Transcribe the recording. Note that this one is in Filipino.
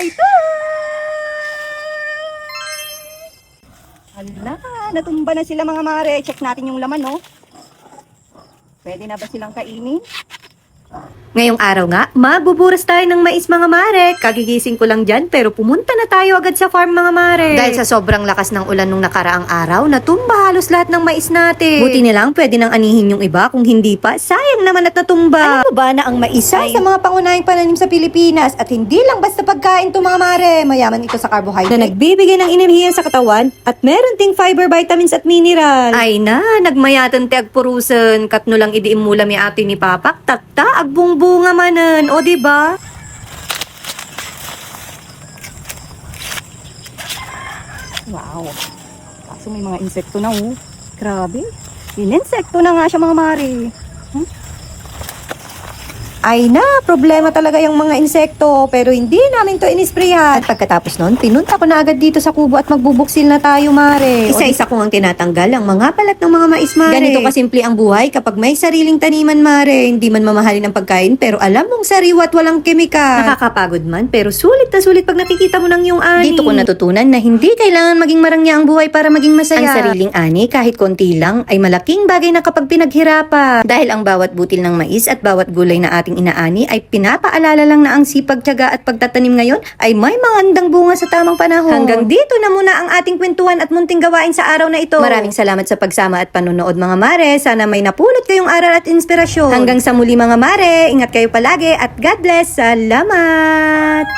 time! Hala, natumba na sila mga mare. Check natin yung laman, no? Pwede na ba silang kainin? Ngayong araw nga, magbuburas tayo ng mais mga mare. Kagigising ko lang dyan pero pumunta na tayo agad sa farm mga mare. Dahil sa sobrang lakas ng ulan nung nakaraang araw, natumba halos lahat ng mais natin. Buti na lang pwede nang anihin yung iba, kung hindi pa, sayang naman at natumba. Alam mo ba na ang mais ay sa mga pangunahing pananim sa Pilipinas at hindi lang basta pagkain to mga mare. Mayaman ito sa carbohydrate na nagbibigay ng enerhiya sa katawan at meron ting fiber, vitamins at mineral. Ay na, nagmayatan ti agpurusan, katno lang idiimula mi ato ni Papak, takta agbong bunga manan, o diba? Wow. Kaso may mga insekto na, oh. Grabe. Ininsekto na nga siya mga mare. Ay na, problema talaga yung mga insekto, pero hindi namin to inisprayan. At pagkatapos nun, pinunta ko na agad dito sa kubo at magbubuksil na tayo, mare. Isa-isa ko ang tinatanggal ang mga balat ng mga mais, mare. Ganito kasimple ang buhay kapag may sariling taniman, mare. Hindi man mamahalin ang pagkain, pero alam mong sariwa at walang kemikal. Nakakapagod man, pero sulit na sulit pag nakikita mo ng iyong ani. Dito ko natutunan na hindi kailangan maging marangya ang buhay para maging masaya. Ang sariling ani, kahit konti lang, ay malaking bagay na kapag pinaghirapan. Dahil ang bawat butil ng mais at bawat gulay na ating inaani ay pinapaalala lang na ang sipag, tiyaga at pagtatanim ngayon ay may magandang bunga sa tamang panahon. Hanggang dito na muna ang ating kwentuhan at munting gawain sa araw na ito. Maraming salamat sa pagsama at panonood mga mare. Sana may napulot kayong aral at inspirasyon. Hanggang sa muli mga mare, ingat kayo palagi at God bless. Salamat!